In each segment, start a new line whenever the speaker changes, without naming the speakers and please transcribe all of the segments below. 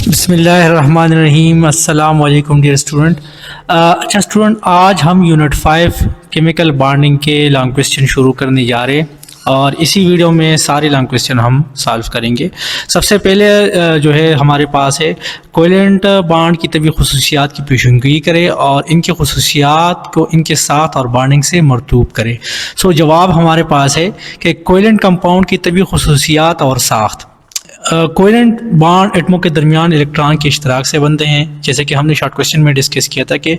बिस्मिल्लाहिर्रहमानिर्रहीम। अस्सलाम वालेकुम डियर स्टूडेंट। अच्छा स्टूडेंट, आज हम यूनिट 5 केमिकल बॉन्डिंग के लॉन्ग क्वेश्चन शुरू करने जा रहे हैं और इसी वीडियो में सारे लॉन्ग क्वेश्चन हम सॉल्व करेंगे। सबसे पहले जो है हमारे पास है कोवेलेंट बॉन्ड की तभी खुसूसियात की पेशेनगोई करे और इनकी खुसूसियात को इनके साथ और बॉन्डिंग से मरतूब करे। सो जवाब हमारे पास है कि कोवेलेंट कंपाउंड की तभी खुसूसियात और साख्त। कोवेलेंट बॉन्ड एटमों के दरमियान इलेक्ट्रॉन के इश्तराक से बनते हैं, जैसे कि हमने शॉर्ट क्वेश्चन में डिस्कस किया था कि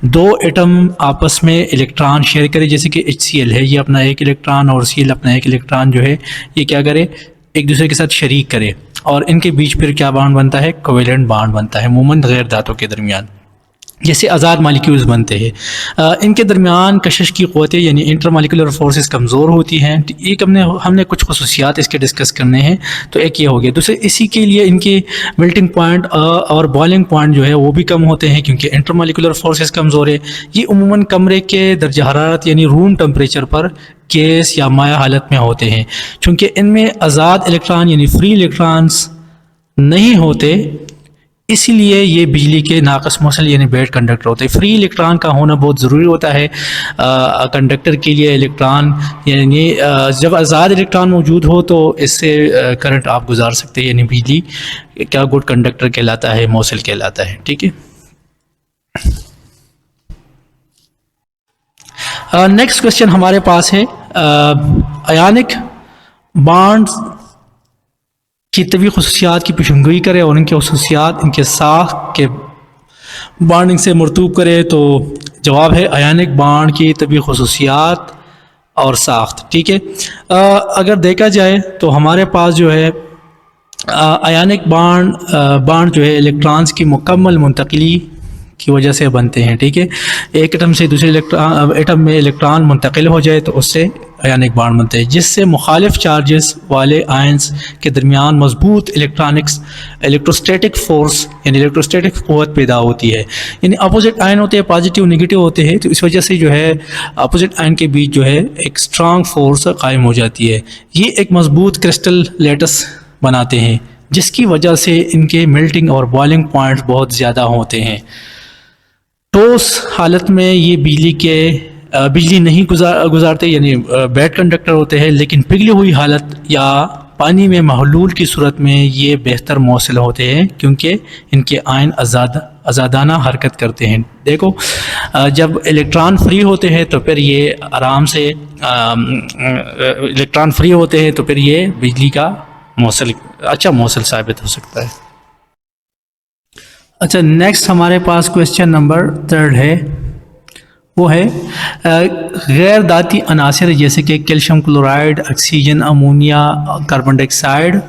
दो एटम आपस में इलेक्ट्रॉन शेयर करें, जैसे कि HCl है, ये अपना एक इलेक्ट्रॉन और Cl अपना एक इलेक्ट्रॉन जो है ये क्या करे, एक दूसरे के साथ शरीक करे और इनके बीच फिर क्या बॉन्ड बनता है, कोवेलेंट बॉन्ड बनता है अमूमन गैर धातुओं के दरमियान, जैसे आज़ाद मालिक्यूल्स बनते हैं। इनके दरमियान कशिश की क़ुव्वतें यानी इंटरमालिकुलर फोर्सेस कमज़ोर होती हैं। एक हमने कुछ खुसूसियात इसके डिस्कस करने हैं, तो एक ये हो गया। दूसरे इसी के लिए इनकी मेल्टिंग पॉइंट और बॉइलिंग पॉइंट जो है वो भी कम होते हैं, क्योंकि इंटरमालिकुलर फोर्सेस कमज़ोर है। ये उमूमन कमरे के दर्जा हरारत यानी रूम टेम्परेचर पर गैस या माया हालत में होते हैं। चूँकि इनमें आज़ाद इलेक्ट्रॉन यानी फ्री इलेक्ट्रॉन्स नहीं होते, इसीलिए ये बिजली के नाक़स मौसल यानी बैड कंडक्टर होते हैं। फ्री इलेक्ट्रॉन का होना बहुत ज़रूरी होता है कंडक्टर के लिए। इलेक्ट्रॉन यानी जब आज़ाद इलेक्ट्रॉन मौजूद हो तो इससे करंट आप गुजार सकते हैं, यानी बिजली क्या गुड कंडक्टर कहलाता है, मौसल कहलाता है। ठीक है, नेक्स्ट क्वेश्चन हमारे पास है आयनिक बॉन्ड्स की तभी खुसूसियात की पेशेनगोई करे और इनकी खुसूसियात इनके साथ के बॉन्डिंग से मरतूब करे। तो जवाब है आयनिक बॉन्ड की तभी खुसूसियात और साख्त। ठीक है, अगर देखा जाए तो हमारे पास जो है आयनिक बॉन्ड जो है इलेक्ट्रॉन्स की मुकम्मल मुंतकिली की वजह से बनते हैं। ठीक है, एक एटम से दूसरे एटम में इलेक्ट्रॉन मुंतकिल हो जाए तो उससे आयनिक बॉन्ड बनते हैं, जिससे मुखालिफ चार्जेस वाले आयंस के दरमियान मजबूत इलेक्ट्रोस्टैटिक फोर्स यानी इलेक्ट्रोस्टैटिक क़ुव्वत पैदा होती है। यानी अपोजिट आयन होते हैं, पॉजिटिव नेगेटिव होते हैं, तो इस वजह से जो है अपोजिट आयन के बीच जो है एक स्ट्रांग फोर्स कायम हो जाती है। ये एक मजबूत क्रिस्टल लेटस बनाते हैं, जिसकी वजह से इनके मेल्टिंग और बॉइलिंग पॉइंट्स बहुत ज़्यादा होते हैं। ठोस हालत में ये बिजली नहीं गुजारते यानी बैड कंडक्टर होते हैं, लेकिन पिघली हुई हालत या पानी में महलूल की सूरत में ये बेहतर मौसल होते हैं, क्योंकि इनके आयन आज़ादाना हरकत करते हैं। देखो, जब इलेक्ट्रॉन फ्री होते हैं तो फिर ये आराम से इलेक्ट्रॉन फ्री होते हैं तो फिर ये बिजली का अच्छा मौसल साबित हो सकता है। अच्छा, नेक्स्ट हमारे पास क्वेश्चन नंबर 3 है, वो है गैर दाती अनासर जैसे कि calcium chloride, oxygen, ammonia, carbon dioxide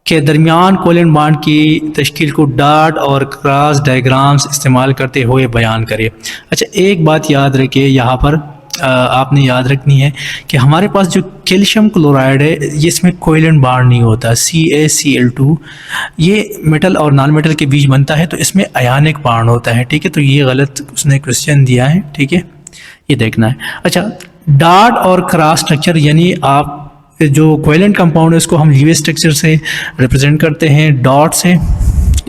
के दरमियान कोवेलेंट बॉन्ड की तश्कील को डॉट और क्रॉस डायग्राम्स इस्तेमाल करते हुए बयान करें। अच्छा, एक बात याद रखिए, यहाँ पर आपने याद रखनी है कि हमारे पास जो कैल्शियम क्लोराइड है ये इसमें कोवेलेंट बॉन्ड नहीं होता। CaCl2 ये मेटल और नॉन मेटल के बीच बनता है, तो इसमें आयनिक बॉन्ड होता है। ठीक है, तो ये गलत उसने क्वेश्चन दिया है। ठीक है, ये देखना है। अच्छा, डॉट और क्रॉस स्ट्रक्चर यानी आप जो कोवेलेंट कंपाउंड है उसको हम लीवेज स्ट्रक्चर से रिप्रेजेंट करते हैं, डॉट से।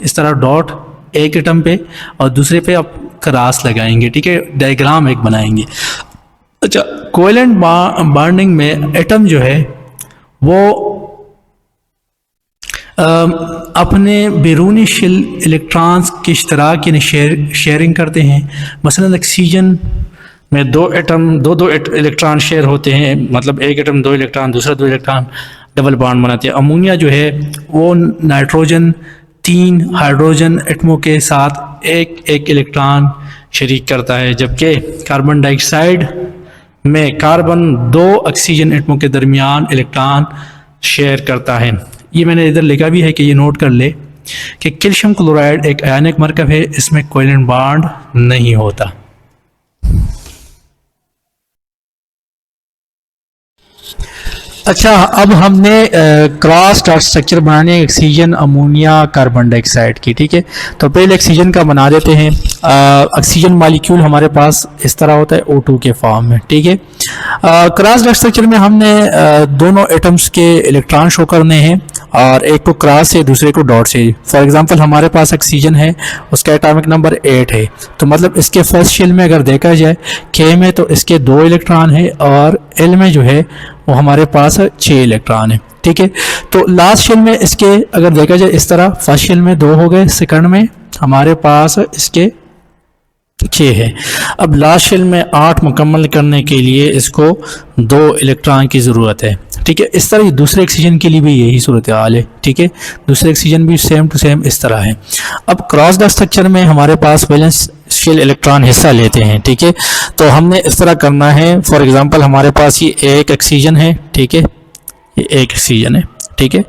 इस तरह डॉट एक एटम पे और दूसरे पे आप क्रॉस लगाएंगे। ठीक है, डायग्राम एक बनाएंगे। अच्छा, कोवेलेंट बॉन्डिंग में एटम जो है वो अपने बैरूनी शेल इलेक्ट्रॉन्स के इश्तराक यानी शेयरिंग करते हैं। मसलन ऑक्सीजन में दो इलेक्ट्रॉन शेयर होते हैं, मतलब एक एटम 2 इलेक्ट्रॉन, दूसरा 2 इलेक्ट्रॉन, डबल बॉन्ड बनाते हैं। अमोनिया जो है वो नाइट्रोजन 3 हाइड्रोजन एटमों के साथ एक इलेक्ट्रॉन शरीक करता है, जबकि कार्बन डाइऑक्साइड में कार्बन 2 ऑक्सीजन एटमों के दरमियान इलेक्ट्रॉन शेयर करता है। ये मैंने इधर लिखा भी है कि ये नोट कर ले कि कैल्शियम क्लोराइड एक आयनिक मरकब है, इसमें कोवेलेंट बॉन्ड नहीं होता। अच्छा, अब हमने क्रॉस डॉट स्ट्रक्चर बनाने ऑक्सीजन अमोनिया कार्बन डाइऑक्साइड की, ठीक है। तो पहले ऑक्सीजन का बना देते हैं। ऑक्सीजन मॉलिक्यूल हमारे पास इस तरह होता है O2 के फॉर्म में, ठीक है। क्रॉस डॉट स्ट्रक्चर में हमने दोनों एटम्स के इलेक्ट्रॉन शो करने हैं, और एक को क्रॉस से दूसरे को डॉट से। फॉर एग्जांपल हमारे पास ऑक्सीजन है, उसका एटॉमिक नंबर 8 है, तो मतलब इसके फर्स्ट शेल में अगर देखा जाए K में तो इसके 2 इलेक्ट्रॉन है, और L में जो है वो हमारे पास 6 इलेक्ट्रॉन है, ठीक है। तो लास्ट शेल में इसके अगर देखा जाए इस तरह, फर्स्ट शेल में 2 हो गए, सेकंड में हमारे पास इसके 6 है। अब लास्ट शेल में 8 मुकम्मल करने के लिए इसको 2 इलेक्ट्रॉन की ज़रूरत है, ठीक है। इस तरह दूसरे ऑक्सीजन के लिए भी यही सूरत हाल है, ठीक है। दूसरे ऑक्सीजन भी सेम टू सेम इस तरह है। अब क्रॉस डॉट स्ट्रक्चर में हमारे पास वैलेंस शेल इलेक्ट्रॉन हिस्सा लेते हैं, ठीक है। तो हमने इस तरह करना है। फॉर एग्जांपल हमारे पास ये एक ऑक्सीजन है, ठीक है, ये एक ऑक्सीजन है, ठीक है,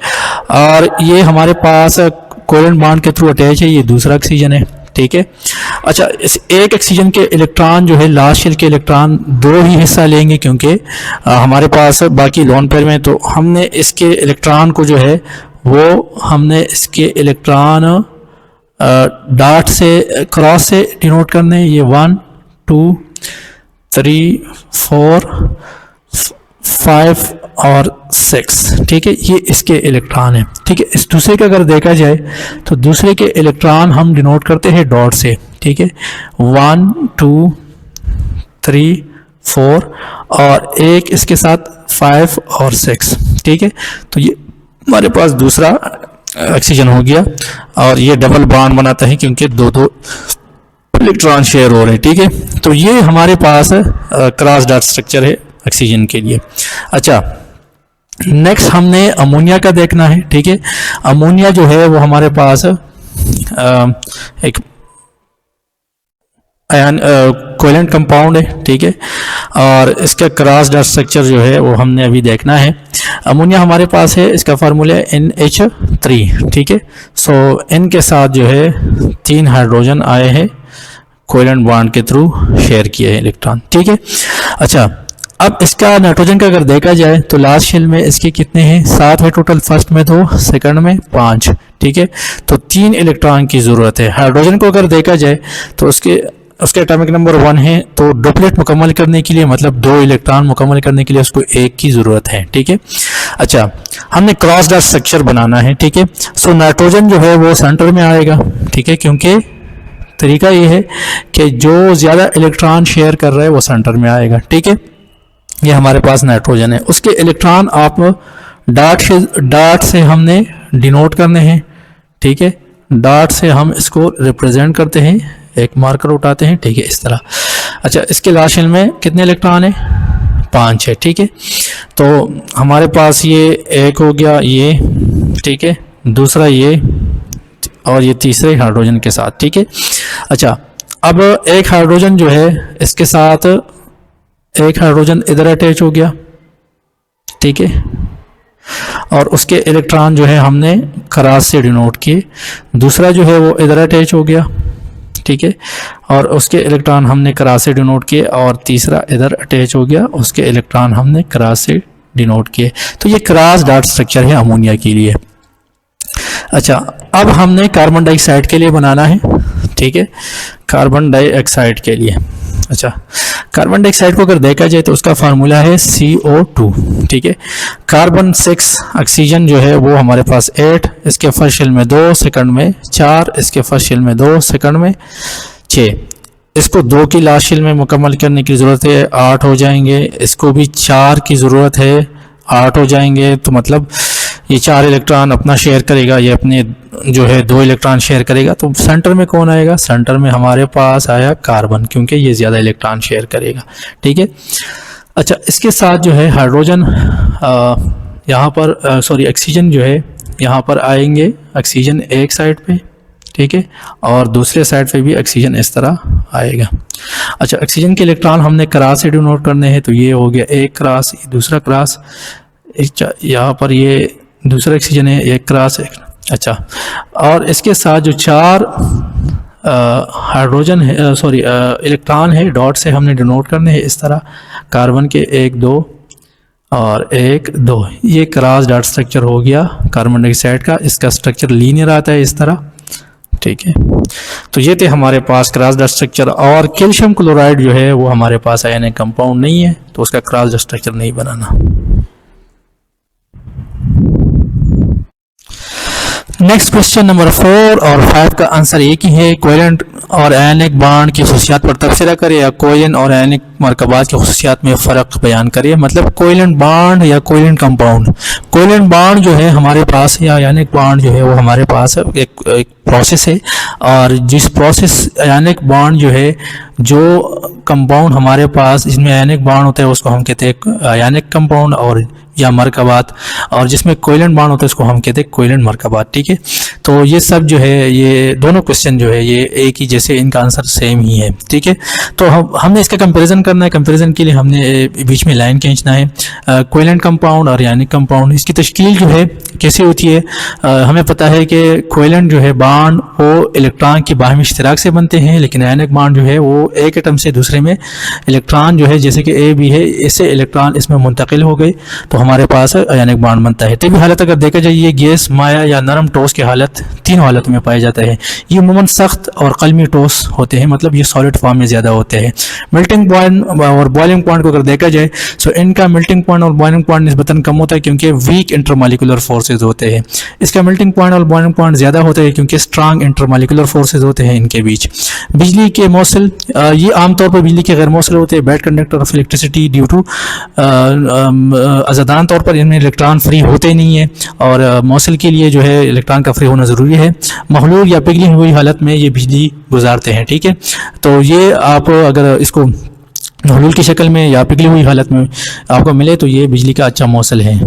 और ये हमारे पास कोवेलेंट बॉन्ड के थ्रू अटैच है, ये दूसरा ऑक्सीजन है, ठीक है। अच्छा, इस एक ऑक्सीजन के इलेक्ट्रॉन जो है लास्ट शेल के इलेक्ट्रॉन 2 ही हिस्सा लेंगे, क्योंकि हमारे पास बाकी लोन पेयर में। तो हमने इसके इलेक्ट्रॉन को जो है वो हमने इसके इलेक्ट्रॉन डॉट से क्रॉस से डिनोट करने, ये 1 2 3 4 5 और 6, ठीक है, ये इसके इलेक्ट्रॉन है, ठीक है। इस दूसरे का अगर देखा जाए तो दूसरे के इलेक्ट्रॉन हम डिनोट करते हैं डॉट से, ठीक है, 1 2 3 4 और एक इसके साथ 5 और 6, ठीक है। तो ये हमारे पास दूसरा ऑक्सीजन हो गया, और ये डबल बॉन्ड बनाता है क्योंकि 2 इलेक्ट्रॉन शेयर हो रहे हैं, ठीक है। तो ये हमारे पास क्रॉस डॉट स्ट्रक्चर है ऑक्सीजन के लिए। अच्छा, नेक्स्ट हमने अमोनिया का देखना है, ठीक है। अमोनिया जो है वो हमारे पास एक आयन कोवेलेंट कंपाउंड है, ठीक है, और इसका क्रॉस डॉट स्ट्रक्चर जो है वो हमने अभी देखना है। अमोनिया हमारे पास है, इसका फार्मूला है NH3, ठीक है। सो N के साथ जो है 3 हाइड्रोजन आए हैं, कोवेलेंट बॉन्ड के थ्रू शेयर किए हैं इलेक्ट्रॉन, ठीक है। अच्छा, अब इसका नाइट्रोजन का अगर देखा जाए तो लास्ट शेल में इसके कितने हैं, 7 है टोटल, फर्स्ट में 2, सेकंड में 5, ठीक है। तो 3 इलेक्ट्रॉन की ज़रूरत है। हाइड्रोजन को अगर देखा जाए तो उसके एटॉमिक नंबर 1 है, तो डुप्लेट मुकम्मल करने के लिए, मतलब 2 इलेक्ट्रॉन मुकम्मल करने के लिए उसको 1 की ज़रूरत है, ठीक है। अच्छा, हमने क्रॉस डॉट स्ट्रक्चर बनाना है, ठीक है। सो नाइट्रोजन जो है वो सेंटर में आएगा, ठीक है, क्योंकि तरीका ये है कि जो ज़्यादा इलेक्ट्रॉन शेयर कर रहा है वो सेंटर में आएगा, ठीक है। ये हमारे पास नाइट्रोजन है, उसके इलेक्ट्रॉन आप डॉट से हमने डिनोट करने हैं, ठीक है। डॉट से हम इसको रिप्रेजेंट करते हैं, एक मार्कर उठाते हैं, ठीक है, इस तरह। अच्छा, इसके लास्ट शेल में कितने इलेक्ट्रॉन है, 5 है, ठीक है। तो हमारे पास ये एक हो गया ये, ठीक है, दूसरा ये, और ये तीसरे हाइड्रोजन के साथ, ठीक है। अच्छा, अब एक हाइड्रोजन जो है इसके साथ एक हाइड्रोजन इधर अटैच हो गया, ठीक है, और उसके इलेक्ट्रॉन जो है हमने क्रॉस से डिनोट किए। दूसरा जो है वो इधर अटैच हो गया, ठीक है, और उसके इलेक्ट्रॉन हमने क्रॉस से डिनोट किए, और तीसरा इधर अटैच हो गया, उसके इलेक्ट्रॉन हमने क्रॉस से डिनोट किए। तो ये क्रॉस डॉट स्ट्रक्चर है अमोनिया के लिए। अच्छा, अब हमने कार्बन डाइऑक्साइड के लिए बनाना है, ठीक है, कार्बन डाइऑक्साइड के लिए। अच्छा, कार्बन डाइऑक्साइड को अगर देखा जाए तो उसका फार्मूला है CO2, ठीक है। कार्बन 6, ऑक्सीजन जो है वो हमारे पास 8, इसके फर्स्ट शेल में 2, सेकंड में 4, इसके फर्स्ट शेल में 2, सेकंड में 6। इसको 2 की लास्ट शेल में मुकम्मल करने की ज़रूरत है, 8 हो जाएंगे। इसको भी 4 की ज़रूरत है, 8 हो जाएंगे। तो मतलब ये 4 इलेक्ट्रॉन अपना शेयर करेगा, ये अपने जो है 2 इलेक्ट्रॉन शेयर करेगा। तो सेंटर में कौन आएगा, सेंटर में हमारे पास आया कार्बन, क्योंकि ये ज़्यादा इलेक्ट्रॉन शेयर करेगा, ठीक है। अच्छा, इसके साथ जो है हाइड्रोजन यहाँ पर सॉरी ऑक्सीजन जो है यहाँ पर आएंगे, ऑक्सीजन एक साइड पे, ठीक है, और दूसरे साइड पे भी ऑक्सीजन इस तरह आएगा। अच्छा, ऑक्सीजन के इलेक्ट्रॉन हमने क्रॉस से डिनोट करने हैं, तो ये हो गया एक क्रॉस, दूसरा क्रॉस, यहाँ पर ये दूसरा ऑक्सीजन है, एक क्रॉस, एक। अच्छा, और इसके साथ जो 4 हाइड्रोजन है, सॉरी इलेक्ट्रॉन है, डॉट से हमने डिनोट करने हैं इस तरह, कार्बन के 1 2 और 1 2, ये क्रॉस डॉट स्ट्रक्चर हो गया कार्बन डाइऑक्साइड का। इसका स्ट्रक्चर लीनियर आता है इस तरह, ठीक है। तो ये थे हमारे पास क्रॉस डॉट स्ट्रक्चर। और कैल्शियम क्लोराइड जो है वो हमारे पास आयनिक कंपाउंड नहीं है, तो उसका क्रॉस डॉट स्ट्रक्चर नहीं बनाना। नेक्स्ट क्वेश्चन नंबर 4 और 5 का आंसर एक ही है। कोवेलेंट और आयनिक बॉन्ड की खुसूसियात पर तबसरा करे या कोवेलेंट और आयनिक मरकबात की खुसूसियात में फ़र्क बयान करे। मतलब कोवेलेंट बॉन्ड या कोवेलेंट कंपाउंड। कोवेलेंट बॉन्ड जो है हमारे पास या आयनिक बॉन्ड जो है वो हमारे पास एक प्रोसेस है, और जिस प्रोसेस आयनिक बॉन्ड जो है, जो कंपाउंड हमारे पास जिसमें आयनिक बॉन्ड होता है उसको हम कहते हैं आयनिक कंपाउंड और या मरकबात, और जिसमें कोवेलेंट बॉन्ड होता है उसको हम कहते हैं कोवेलेंट मरकबात, ठीक है। तो ये सब जो है, ये दोनों क्वेश्चन जो है ये एक ही जैसे, इनका आंसर सेम ही है, ठीक है। तो हमने इसका कंपैरिजन करना है। कंपैरिजन के लिए हमने बीच में लाइन खींचना है। कोवेलेंट कंपाउंड और आयनिक कंपाउंड, इसकी तश्कील जो है कैसे होती है। हमें पता है कि कोवेलेंट जो है बॉन्ड वो इलेक्ट्रॉन के बाहमी इश्तिराक से बनते हैं, लेकिन आयनिक बॉन्ड जो है वो एक एटम से दूसरे में इलेक्ट्रॉन जो है, जैसे कि ए बी है, इससे इलेक्ट्रॉन इसमें मुंतकिल हो गए तो हमारे पास आयनिक बॉन्ड बनता है। तभी हालत अगर देखा जाए, ये गैस, माया या नरम ठोस की हालत, तीन हालत में पाया जाता है। ये उमूमन सख्त और कलमी ठोस होते हैं, मतलब ये सॉलिड फॉर्म में ज़्यादा होते हैं। मेल्टिंग पॉइंट और बॉइलिंग पॉइंट को अगर देखा जाए तो इनका मेल्टिंग पॉइंट और बॉइलिंग पॉइंट निस्बतन कम होता है, क्योंकि वीक इंटरमॉलिक्यूलर फोर्सेज होते हैं। इसका मेल्टिंग पॉइंट और बॉइलिंग पॉइंट ज़्यादा होता है क्योंकि स्ट्रांग इंटरमॉलिक्यूलर फोर्सेज होते हैं इनके बीच। बिजली के मौसल, ये आमतौर पर बिजली के गैर मौसल होते हैं। Bad conductor of electricity due to, आज़ादाना तौर पर इनमें इलेक्ट्रॉन फ्री होते नहीं है, और मौसल के लिए जो है इलेक्ट्रॉन का फ्री होना ज़रूरी है। महलूल या पिघली हुई हालत में ये बिजली गुजारते हैं, ठीक है। तो ये आप अगर इसको महलूल की शक्ल में या पिघली हुई हालत में आपको मिले तो ये बिजली का अच्छा मौसल है।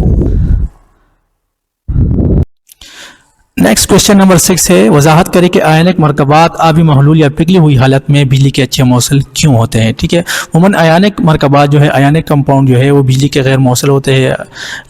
नेक्स्ट क्वेश्चन नंबर 6 है, वजाहत करें कि आयनिक मरकबात आबी महलूल या पिघली हुई हालत में बिजली के अच्छे मौसल क्यों होते हैं, ठीक है। उमूमन आयनिक मरकबात जो है, आयनिक कंपाउंड जो है वो बिजली के गैर मौसल होते हैं,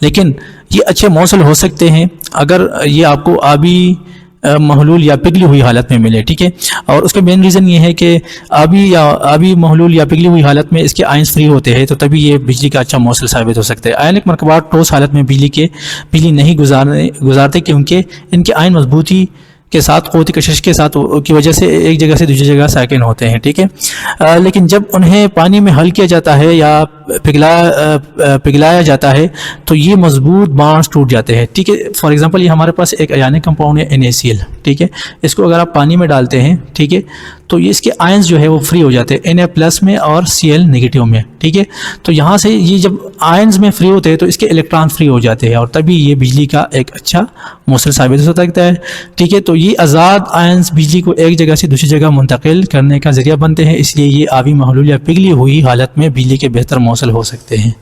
लेकिन ये अच्छे मौसल हो सकते हैं अगर ये आपको आबी महलूल या पिघली हुई हालत में मिले, ठीक है। और उसका मेन रीज़न ये है कि आबी महलूल या पिघली हुई हालत में इसके आयंस फ्री होते हैं, तो तभी ये बिजली का अच्छा मौसल साबित हो सकता है। आयनिक मरकबात ठोस हालत में बिजली नहीं गुजारते क्योंकि इनके आयन मजबूती के साथ, क़ुव्वत कशिश के साथ की वजह से एक जगह से दूसरी जगह साकिन होते हैं, ठीक है। लेकिन जब उन्हें पानी में हल किया जाता है या पिघलाया जाता है तो ये मजबूत बॉन्ड्स टूट जाते हैं, ठीक है। फॉर एग्जांपल ये हमारे पास एक आयनिक कंपाउंड है NaCl, ठीक है। इसको अगर आप पानी में डालते हैं, ठीक है, तो ये इसके आयंस जो है वो फ्री हो जाते हैं Na+ में और Cl नेगेटिव में, ठीक है। तो यहाँ से ये जब आयंस में फ्री होते हैं तो इसके इलेक्ट्रॉन फ्री हो जाते हैं, और तभी ये बिजली का एक अच्छा मौसल साबित हो सकता है, ठीक है। तो ये आज़ाद आयंस बिजली को एक जगह से दूसरी जगह मुंतकिल करने का जरिया बनते हैं, इसलिए ये आबी महलूल या पिघली हुई हालत में बिजली के बेहतर मौसल हो सकते हैं।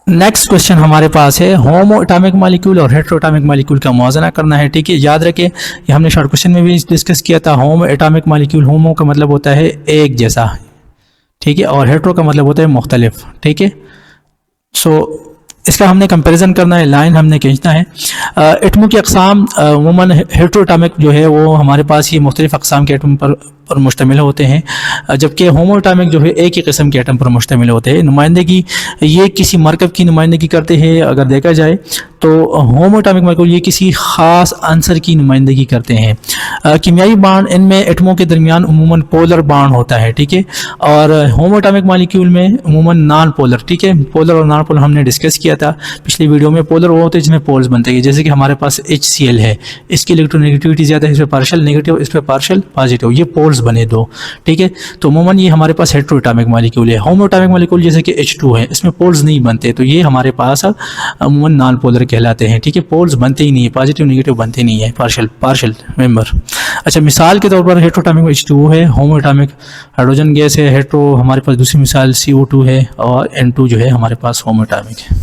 नेक्स्ट क्वेश्चन हमारे पास है, होमो एटॉमिक मॉलिक्यूल और हेटेरो एटॉमिक मॉलिक्यूल का मुआवजा करना है, ठीक है। याद रखें, ये हमने शॉर्ट क्वेश्चन में भी डिस्कस किया था। होमो एटॉमिक मॉलिक्यूल, होमो का मतलब होता है एक जैसा, ठीक है, और हेटेरो का मतलब होता है मुख्तलिफ, ठीक है। सो इसका हमने कंपैरिजन करना है, लाइन हमने खींचना है। एटमों की अक़साम, उमूमन हेटेरो एटॉमिक जो है वो हमारे पास ये मुख्तलिफ अक़साम के एटम पर मुश्तमिल होते हैं, जबकि होमो एटॉमिक जो है एक ही किस्म के एटम पर मुश्तमिल होते हैं। नुमाइंदगी, ये किसी मरकब की नुमाइंदगी करते हैं। अगर देखा जाए तो होमो एटॉमिक मॉलिक्यूल ये किसी ख़ास आंसर की नुमाइंदगी करते हैं। कीमियाई बॉन्ड, इनमें एटमों के दरमियान उमूमन पोलर बॉन्ड होता है, ठीक है। और होमो एटॉमिक मॉलिक्यूल में उमूमन नॉन पोलर, ठीक है। पोलर और नॉन पोलर हमने डिस्कस किया था पिछली वीडियो में। पोलर वो होते हैं जिसमें पोल्स बनते हैं, जैसे कि हमारे पास HCl है, इसकी इलेक्ट्रोनेगेटिविटी ज़्यादा है, इस पर पार्शियल नेगेटिव, इस पर पार्शियल पॉजिटिव, ये पोल्स बने दो, ठीक है। तो उमूमन ये हमारे पास हेटेरो एटॉमिक मॉलिक्यूल है। होमो एटॉमिक मॉलिक्यूल जैसे कि H2 है, इसमें पोल्स नहीं बनते, तो ये हमारे पास उमूमन नॉन पोलर कहलाते हैं, ठीक है। पोल्स बनते ही नहीं है, पॉजिटिव नेगेटिव बनते नहीं है, पार्शियल मेंबर। अच्छा, मिसाल के तौर पर हेटेरो एटॉमिक H2 है, होमो एटॉमिक हाइड्रोजन गैस है। हेटेरो हमारे पास दूसरी मिसाल CO2 है, और N2 जो है हमारे पास होमो एटॉमिक है।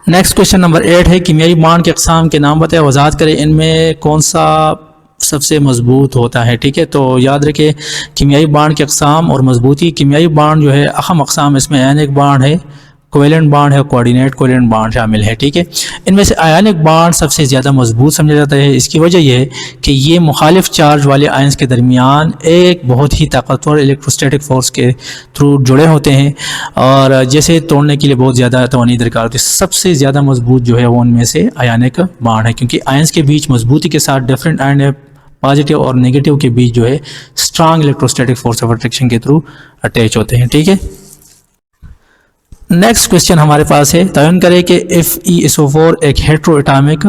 नेक्स्ट क्वेश्चन नंबर 8 है, कीमियाई बॉन्ड के अक़साम के नाम बताएं, वजाहत करें इनमें कौन सा सबसे मजबूत होता है, ठीक है। तो याद रखें, कीमियाई बॉन्ड के अक़साम और मजबूती। कीमियाई बॉन्ड जो है अहम अक़साम, इसमें आयनिक बॉन्ड है, कोवेलेंट बॉन्ड है, कोऑर्डिनेट कोवेलेंट बॉन्ड शामिल है। ठीक है, इनमें से आयनिक बॉन्ड सबसे ज़्यादा मजबूत समझा जाता है। इसकी वजह यह है कि ये मुखालिफ चार्ज वाले आयंस के दरमियान एक बहुत ही ताकतवर इलेक्ट्रोस्टैटिक फोर्स के थ्रू जुड़े होते हैं और जैसे तोड़ने के लिए बहुत ज़्यादा तवानी दरकार होती है। सबसे ज़्यादा मजबूत जो है वो उनमें से आयनिक बॉन्ड है, क्योंकि आयंस के बीच मजबूती के साथ डिफरेंट आयन पॉजिटिव और नेगेटिव के बीच जो है strong electrostatic force of attraction के थ्रू अटैच होते हैं। ठीक है, नेक्स्ट क्वेश्चन हमारे पास है, तयन करें कि FeSO4 एक हेट्रोएटॉमिक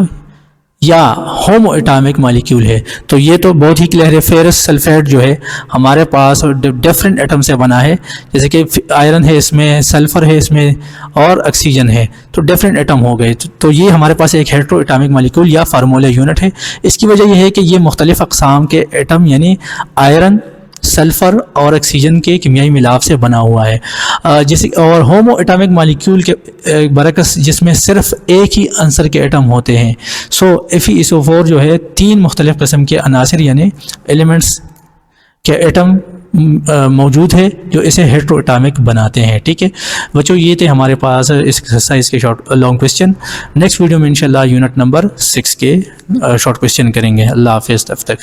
या होमोएटॉमिक मॉलिक्यूल है। तो ये तो बहुत ही क्लियर है, फेरस सल्फेट जो है हमारे पास डिफरेंट एटम से बना है, जैसे कि आयरन है इसमें, सल्फर है इसमें और ऑक्सीजन है, तो डिफरेंट एटम हो गए। तो ये हमारे पास एक हेट्रोएटॉमिक मॉलिक्यूल या फार्मूला यूनिट है। इसकी वजह यह है कि ये मुख्तलिफ अक़साम के एटम यानी आयरन, सल्फ़र और ऑक्सीजन के कीमियाई मिलाप से बना हुआ है। जैसे और होमो एटॉमिक मॉलिक्यूल के बरकस जिसमें सिर्फ एक ही आंसर के एटम होते हैं। सो FeSO4 जो है 3 मुख्तलिफ किस्म के अनासर यानी एलिमेंट्स के एटम मौजूद है जो इसे हेट्रोएटॉमिक बनाते हैं। ठीक है बच्चों, ये थे हमारे पास इस एक्सरसाइज के short long question. Next video में इंशाल्लाह यूनिट नंबर 6 के शॉर्ट क्वेश्चन करेंगे। अल्लाह हाफ़िज़, तब तक।